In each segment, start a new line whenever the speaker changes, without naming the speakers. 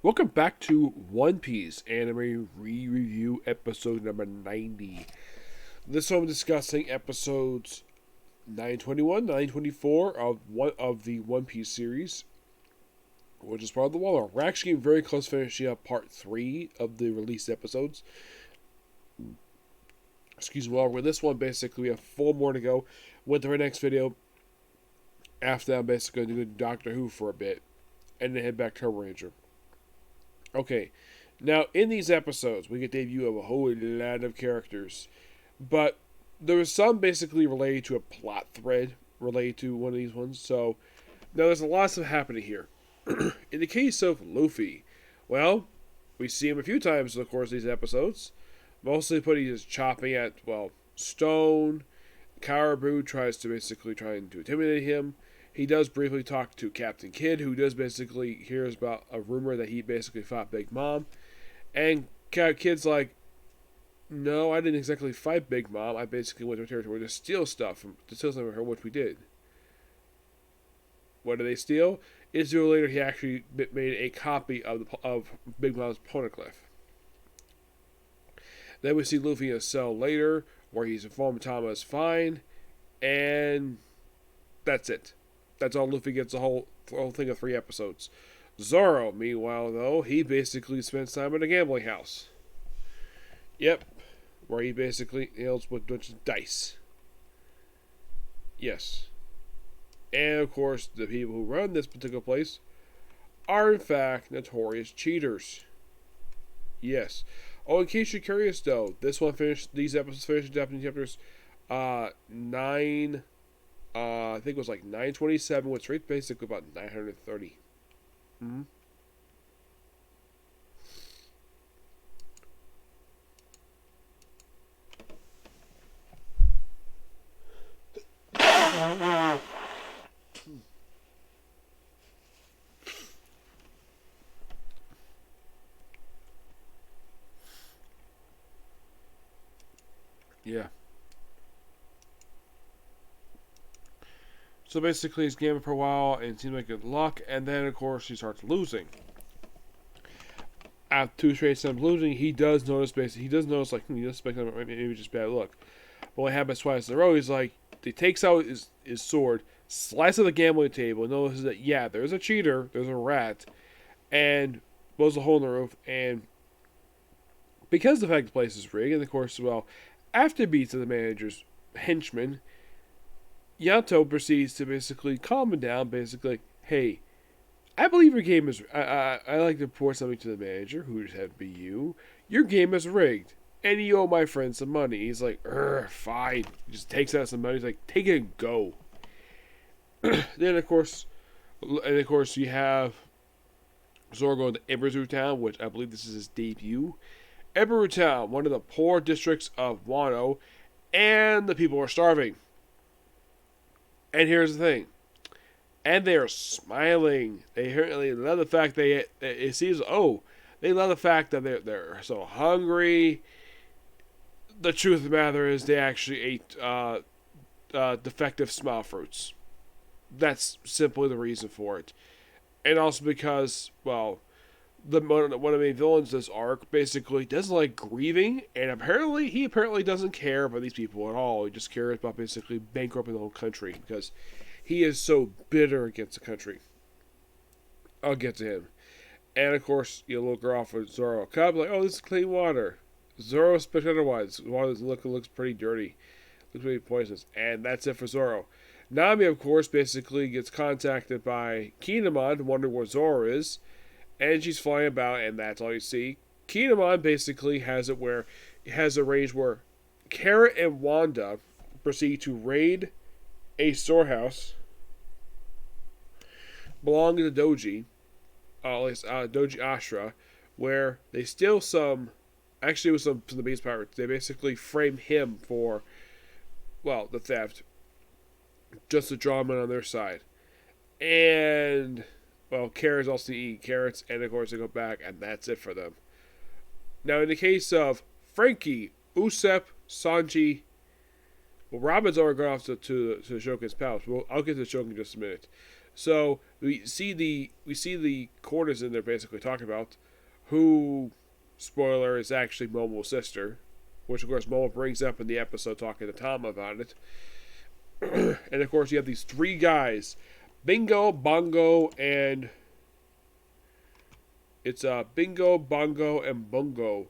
Welcome back to One Piece Anime Re-Review episode number 90. This one I'm discussing episodes 921, 924 of the One Piece series, which is part of the Wano. We're actually getting very close to finishing up part 3 of the released episodes. Excuse me, with this one, basically, we have 4 more to go. Went to our next video. After that, I'm basically going to do Doctor Who for a bit, and then head back to Turbo Ranger. Okay, now in these episodes, we get debut of a whole lot of characters, but there was some basically related to a plot thread related to one of these ones. So now there's a lot of stuff happening here. In the case of Luffy, well, we see him a few times in the course of these episodes. Mostly put he is chopping at, Stone. Caribou tries to intimidate him. He does briefly talk to Captain Kidd, who does basically hears about a rumor that he basically fought Big Mom. And Kidd's like, no, I didn't exactly fight Big Mom. I basically went to her territory to steal stuff from her, which we did. What did they steal? It's later he actually made a copy of Big Mom's poneglyph. Then we see Luffy in a cell later, where he's informed Tama is fine, and that's it. That's all Luffy gets the whole thing of 3 episodes. Zoro, meanwhile, though, he basically spends time at a gambling house. Yep, where he basically deals with dice. Yes. And, of course, the people who run this particular place are, in fact, notorious cheaters. Yes. Oh, in case you're curious, though, these episodes finished in Japanese chapters 9... I think it was like 927, which is basically about 930. Mm-hmm. Yeah. So basically, he's gambling for a while, and it seems like good luck, and then, of course, he starts losing. After 2 straight times losing, he does notice, he does maybe just bad luck. But when it happens twice in a row, he's like, he takes out his sword, slices the gambling table, and notices that, yeah, there's a cheater, there's a rat, and blows a hole in the roof, and because the fact the place is rigged, and of course, after beats of the manager's henchman, Yato proceeds to basically calm him down, basically, hey, I believe your game is... I like to report something to the manager, who just had to be you. Your game is rigged, and you owe my friend some money. He's like, fine. He just takes out some money. He's like, take it and go. Then, of course, you have Zoro going to Ebiru Town, which I believe this is his debut. Ebiru Town, one of the poor districts of Wano, and the people are starving. And here's the thing. And they are smiling. They love the fact they love the fact that they're so hungry. The truth of the matter is they actually ate defective smile fruits. That's simply the reason for it. And also because, one of the main villains of this arc basically doesn't like grieving, and he apparently doesn't care about these people at all. He just cares about basically bankrupting the whole country because he is so bitter against the country. I'll get to him. And of course, you look her off with Zoro. Cub like, oh, this is clean water. Zoro expects otherwise. Water looks pretty dirty. Looks pretty poisonous. And that's it for Zoro. Nami, of course, basically gets contacted by Kinemon, wondering where Zoro is. And she's flying about, and that's all you see. Kinemon basically has a range where Carrot and Wanda proceed to raid a storehouse belonging to Doji, at least Doji Ashra, where they steal some. Actually, it was some from the Beast Pirates. They basically frame him for, the theft, just to draw him in on their side. And carrots also eat carrots, and of course they go back, and that's it for them. Now, in the case of Frankie, Usopp, Sanji, Robin's already gone off to Shogun's palace. I'll get to Shogun in just a minute. So we see the courtesan they're basically talking about, who, spoiler, is actually Momo's sister, which of course Momo brings up in the episode talking to Tom about it. And of course you have these three guys, Bingo, Bongo, and it's Bingo, Bongo, and Bungo.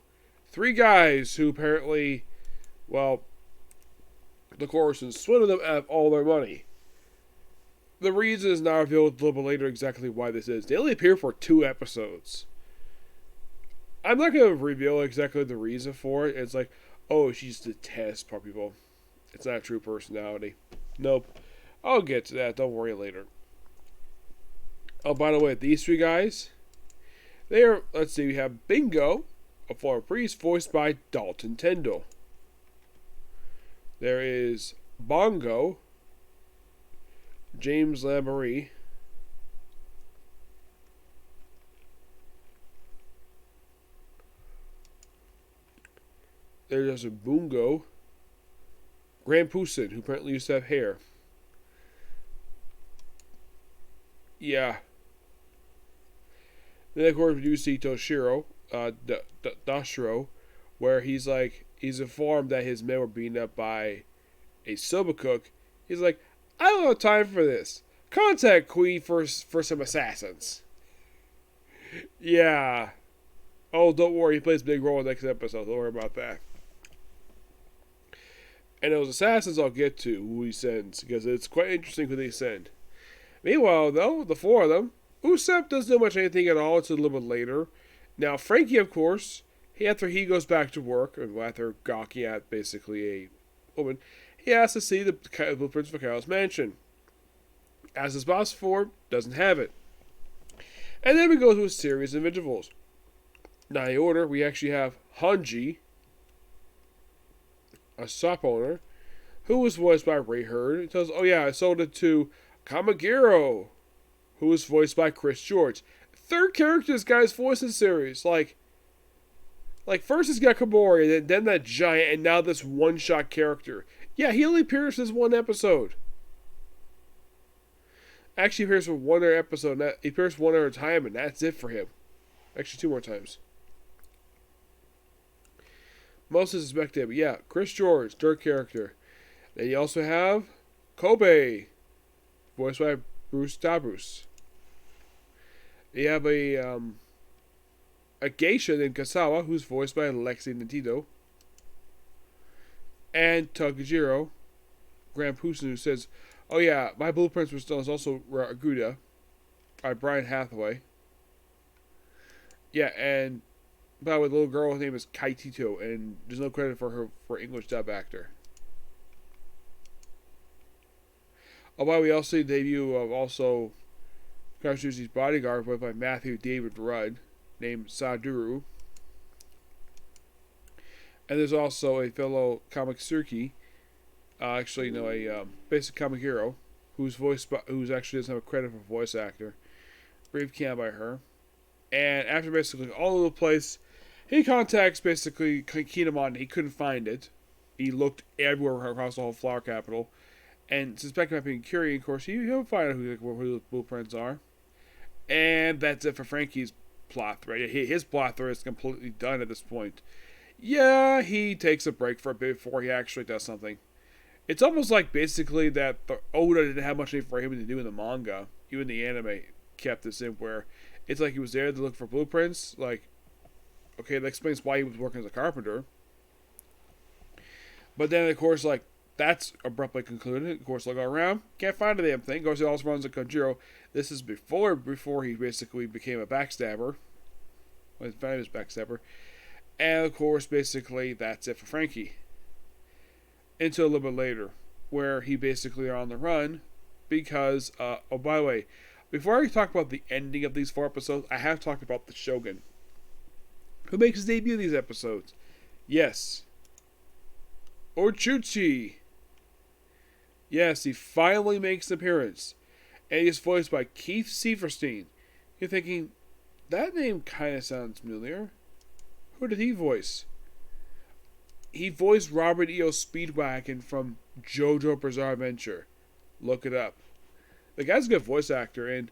Three guys who apparently, well, the courtesans swindled them out of all their money. The reason is now revealed a little bit later exactly why this is. They only appear for 2 episodes. I'm not going to reveal exactly the reason for it. It's like, oh, she's the test poor people. It's not a true personality. Nope. I'll get to that. Don't worry later. Oh, by the way, these 3 guys, they are, let's see, we have Bingo, a former priest, voiced by Dalton Tyndall. There is Bongo, James Lamourie. There's a Bungo, Graham Poussin, who apparently used to have hair. Yeah. Then of course we do see Toshiro, Dashiro, where he's informed that his men were beaten up by a soba cook. He's like, I don't have time for this. Contact Queen for some assassins. Yeah. Oh, don't worry. He plays a big role in the next episode. Don't worry about that. And those assassins I'll get to who he sends, because it's quite interesting who they send. Meanwhile, though, the 4 of them, Usopp doesn't do much anything at all until a little bit later. Now, Frankie, of course, after he goes back to work, or after gawking at basically a woman, he has to see the blueprints for Kyle's mansion. As his boss for, doesn't have it. And then we go to a series of individuals. Now, in order, we actually have Hanji, a shop owner, who was voiced by Ray Hurd. He tells, oh yeah, I sold it to Kamagiro, who was voiced by Chris George. 3rd character this guy's voiced in the series. Like first he's got Komori, then that giant, and now this one-shot character. Yeah, he only appears in 1 episode. Actually, he appears for 1 other episode. He appears 1 other time, and that's it for him. Actually, 2 more times. Most suspected, but yeah, Chris George, 3rd character. Then you also have Kobe, voiced by Bruce Dabrus. You have a geisha named Kasawa, who's voiced by Lexi Nintendo. And Takajiro, Graham Poussin, who says, oh yeah, my blueprints were still, is also Raguda, by Brian Hathaway. Yeah, and by the way, the little girl's name is Kaitito, and there's no credit for her for English dub actor. Oh, by the way, we also see the debut of also Karasuzi's bodyguard, played by Matthew David Rudd, named Saduru. And there's also a fellow comic Suki, a basic comic hero, who's actually doesn't have a credit for voice actor. Brief cam by her. And after basically all over the place, he contacts basically Kinemon. He couldn't find it. He looked everywhere across the whole flower capital. And suspecting being Curie, of course, he'll find out who the blueprints are. And that's it for Frankie's plot thread. His plot thread is completely done at this point. Yeah, he takes a break for a bit before he actually does something. It's almost like basically that the Oda didn't have much for him to do in the manga. Even the anime kept this in where it's like he was there to look for blueprints. Like, okay, that explains why he was working as a carpenter. But then, of course, like, that's abruptly concluded. Of course, they'll go around, can't find a damn thing. Of course, he also runs a Kojiro. This is before he basically became a backstabber. Well, his famous backstabber. And, of course, basically, that's it for Frankie. Until a little bit later, where he basically are on the run because, oh, by the way, before I talk about the ending of these 4 episodes, I have talked about the Shogun, who makes his debut in these episodes. Yes. Ochuchi. Yes, he finally makes an appearance. And he's voiced by Keith Severstein. You're thinking, that name kind of sounds familiar. Who did he voice? He voiced Robert E.O. Speedwagon from JoJo Bizarre Adventure. Look it up. The guy's a good voice actor, and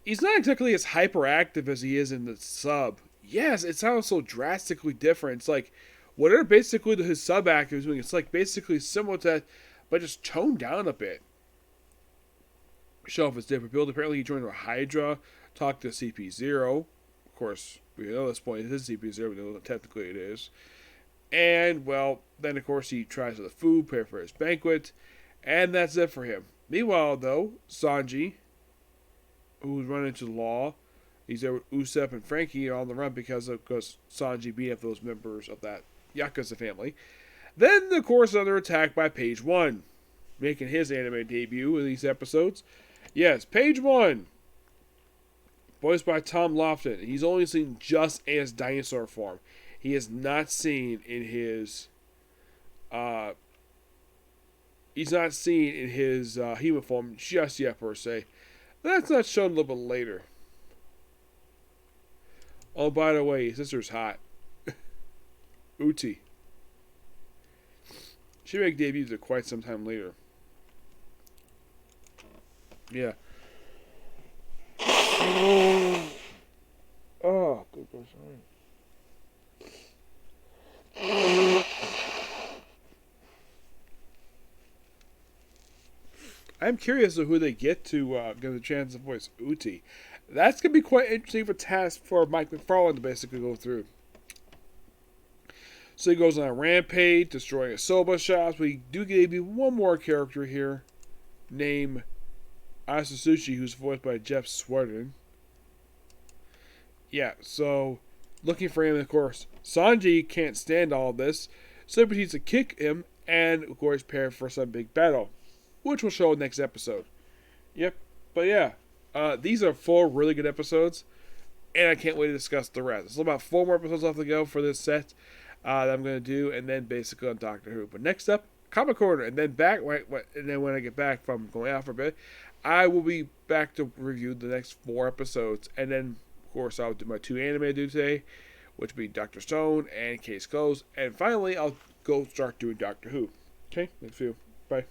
he's not exactly as hyperactive as he is in the sub. Yes, it sounds so drastically different. It's like whatever basically his sub actor is doing, it's like basically similar to that, but just toned down a bit. Show off his different build. Apparently, he joined Hydra, talked to CP0. Of course, we know at this point it is CP0, we know that technically it is. And, well, then of course he tries the food, prepare for his banquet, and that's it for him. Meanwhile, though, Sanji, who's running into the law, he's there with Usopp and Frankie on the run because Sanji beat up those members of that Yakuza family. Then, of course, they're attacked by Page One, making his anime debut in these episodes. Yes, Page One, voiced by Tom Lofton. He's only seen just as dinosaur form. He is not seen in his human form just yet, per se. That's not shown a little bit later. Oh, by the way, his sister's hot. Uti. She make debuts at quite some time later. Yeah. Oh, goodness. I'm curious of who they get to get a chance to voice Uti. That's going to be quite interesting of a task for Mike McFarlane to basically go through. So he goes on a rampage, destroying a soba shops. We do get one more character here, named Asasushi, who's voiced by Jeff Swarden. Yeah, so looking for him, of course. Sanji can't stand all of this, so he needs to kick him and, of course, prepare for some big battle, which we'll show next episode. Yep, but yeah, these are 4 really good episodes, and I can't wait to discuss the rest. There's about 4 more episodes left to go for this set that I'm going to do, and then basically on Doctor Who. But next up, Comic Corner, and then when I get back from going out for a bit, I will be back to review the next 4 episodes, and then, of course, I'll do my 2 anime I do today, which will be Dr. Stone and Case Closed, and finally, I'll go start doing Doctor Who. Okay, thanks for you. Bye.